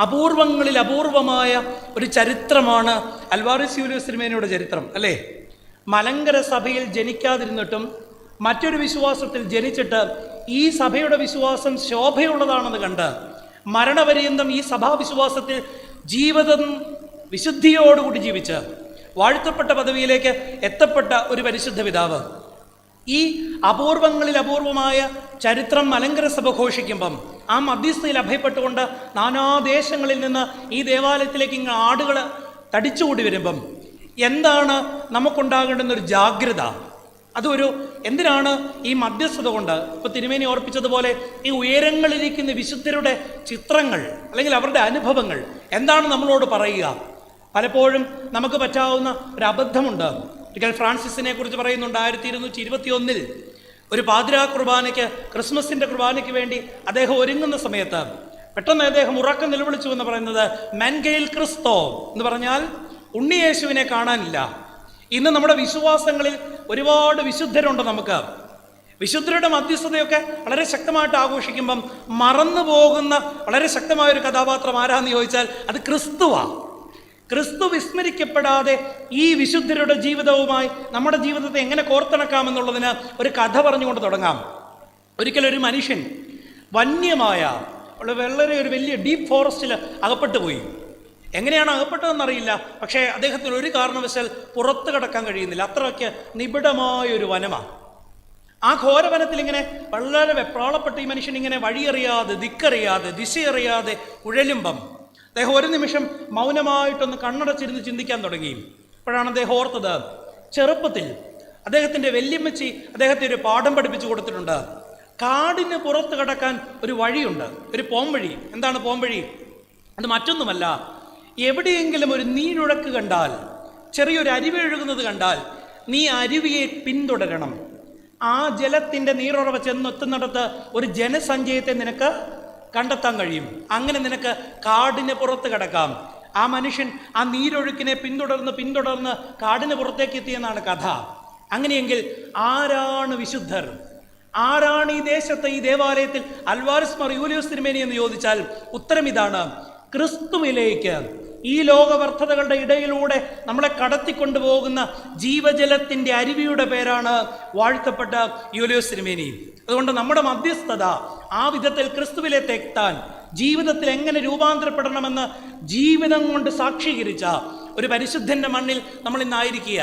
അപൂർവങ്ങളിൽ അപൂർവമായ ഒരു ചരിത്രമാണ് അൽവാരിസ് യൂലിയോസ് തിരുമേനിയുടെ ചരിത്രം, അല്ലേ? മലങ്കര സഭയിൽ ജനിക്കാതിരുന്നിട്ടും മറ്റൊരു വിശ്വാസത്തിൽ ജനിച്ചിട്ട് ഈ സഭയുടെ വിശ്വാസം ശോഭയുള്ളതാണെന്ന് കണ്ട് മരണപര്യന്തം ഈ സഭാവിശ്വാസത്തിൽ ജീവിതം വിശുദ്ധിയോടുകൂടി ജീവിച്ച് വാഴ്ത്തപ്പെട്ട പദവിയിലേക്ക് എത്തപ്പെട്ട ഒരു പരിശുദ്ധ പിതാവ്. ഈ അപൂർവങ്ങളിൽ അപൂർവമായ ചരിത്രം മലങ്കര സഭ ഘോഷിക്കുമ്പം ആ മധ്യസ്ഥയിൽ അഭയപ്പെട്ടുകൊണ്ട് നാനാദേശങ്ങളിൽ നിന്ന് ഈ ദേവാലയത്തിലേക്ക് ഇങ്ങനെ ആടുകൾ തടിച്ചുകൂടി വരുമ്പം എന്താണ് നമുക്കുണ്ടാകേണ്ടുന്നൊരു ജാഗ്രത? അതൊരു എന്തിനാണ് ഈ മധ്യസ്ഥത കൊണ്ട്? ഇപ്പോൾ തിരുമേനി ഓർപ്പിച്ചതുപോലെ ഈ ഉയരങ്ങളിലിരിക്കുന്ന വിശുദ്ധരുടെ ചിത്രങ്ങൾ അല്ലെങ്കിൽ അവരുടെ അനുഭവങ്ങൾ എന്താണ് നമ്മളോട് പറയുക? പലപ്പോഴും നമുക്ക് പറ്റാവുന്ന ഒരു അബദ്ധമുണ്ട്. ഒരിക്കൽ ഫ്രാൻസിസിനെ കുറിച്ച് പറയുന്നുണ്ട്, 1221 ഒരു പാതിരാ കുർബാനയ്ക്ക്, ക്രിസ്മസിൻ്റെ കുർബാനയ്ക്ക് വേണ്ടി അദ്ദേഹം ഒരുങ്ങുന്ന സമയത്ത് പെട്ടെന്ന് അദ്ദേഹം ഉറക്കം നിലവിളിച്ചു എന്ന് പറയുന്നത് മെൻഗെയിൽ ക്രിസ്തോ എന്ന് പറഞ്ഞാൽ ഉണ്ണിയേശുവിനെ കാണാനില്ല. ഇന്ന് നമ്മുടെ വിശ്വാസങ്ങളിൽ ഒരുപാട് വിശുദ്ധരുണ്ട്. നമുക്ക് വിശുദ്ധരുടെ മധ്യസ്ഥതയൊക്കെ വളരെ ശക്തമായിട്ട് ആഘോഷിക്കുമ്പം മറന്നു പോകുന്ന വളരെ ശക്തമായൊരു കഥാപാത്രം ആരാന്ന് ചോദിച്ചാൽ അത് ക്രിസ്തുവാണ്. ക്രിസ്തു വിസ്മരിക്കപ്പെടാതെ ഈ വിശുദ്ധരുടെ ജീവിതവുമായി നമ്മുടെ ജീവിതത്തെ എങ്ങനെ കോർത്തിണക്കാമെന്നുള്ളതിന് ഒരു കഥ പറഞ്ഞുകൊണ്ട് തുടങ്ങാം. ഒരിക്കലൊരു മനുഷ്യൻ വന്യമായ വളരെ ഒരു വലിയ ഡീപ്പ് ഫോറസ്റ്റിൽ അകപ്പെട്ടു പോയി. എങ്ങനെയാണ് അകപ്പെട്ടതെന്നറിയില്ല, പക്ഷേ അദ്ദേഹത്തിന് ഒരു കാരണവശാൽ പുറത്ത് കടക്കാൻ കഴിയുന്നില്ല. അത്രയ്ക്ക് നിബിഡമായൊരു വനമാണ്. ആ ഘോരവനത്തിൽ ഇങ്ങനെ വളരെ വെപ്രാളപ്പെട്ട് ഈ മനുഷ്യൻ ഇങ്ങനെ വഴിയറിയാതെ, ദിക്കറിയാതെ, ദിശയറിയാതെ ഉഴലുമ്പം അദ്ദേഹം ഒരു നിമിഷം മൗനമായിട്ടൊന്ന് കണ്ണടച്ചിരുന്ന് ചിന്തിക്കാൻ തുടങ്ങി. അപ്പോഴാണ് അദ്ദേഹം ഓർത്തത്, ചെറുപ്പത്തിൽ അദ്ദേഹത്തിൻ്റെ വല്യമ്മച്ചി അദ്ദേഹത്തെ ഒരു പാഠം പഠിപ്പിച്ചു കൊടുത്തിട്ടുണ്ട്. കാടിന് പുറത്ത് കടക്കാൻ ഒരു വഴിയുണ്ട്, ഒരു പോംവഴി. എന്താണ് പോംവഴി? അത് മറ്റൊന്നുമല്ല, എവിടെയെങ്കിലും ഒരു നീരൊഴുക്ക് കണ്ടാൽ, ചെറിയൊരു അരുവി ഒഴുകുന്നത് കണ്ടാൽ നീ അരുവിയെ പിന്തുടരണം. ആ ജലത്തിൻ്റെ നീരുറവ ചെന്നെത്തുന്നിടത്ത് ഒരു ജനസഞ്ചയത്തെ നിനക്ക് കണ്ടെത്താൻ കഴിയും. അങ്ങനെ നിനക്ക് കാടിന് പുറത്ത് കിടക്കാം. ആ മനുഷ്യൻ ആ നീരൊഴുക്കിനെ പിന്തുടർന്ന് കാടിന് പുറത്തേക്ക് എത്തിയെന്നാണ് കഥ. അങ്ങനെയെങ്കിൽ ആരാണ് വിശുദ്ധർ? ആരാണ് ഈ ദേശത്തെ, ഈ ദേവാലയത്തിൽ അൽവാരിസ് മാർ യൂലിയോസ് തിരുമേനി എന്ന് ചോദിച്ചാൽ ഉത്തരം ഇതാണ്: ക്രിസ്തുവിലേക്ക്, ഈ ലോകവർദ്ധതകളുടെ ഇടയിലൂടെ നമ്മളെ കടത്തിക്കൊണ്ടുപോകുന്ന ജീവജലത്തിൻ്റെ അരുവിയുടെ പേരാണ് വാഴ്ത്തപ്പെട്ട യൂലിയോസ് തിരുമേനി. അതുകൊണ്ട് നമ്മുടെ മധ്യസ്ഥത ആ വിധത്തിൽ ക്രിസ്തുവിലേക്ക് എത്താൻ, ജീവിതത്തിൽ എങ്ങനെ രൂപാന്തരപ്പെടണമെന്ന് ജീവിതം കൊണ്ട് സാക്ഷീകരിച്ച ഒരു പരിശുദ്ധൻ്റെ മണ്ണിൽ നമ്മൾ ഇന്നായിരിക്കുക.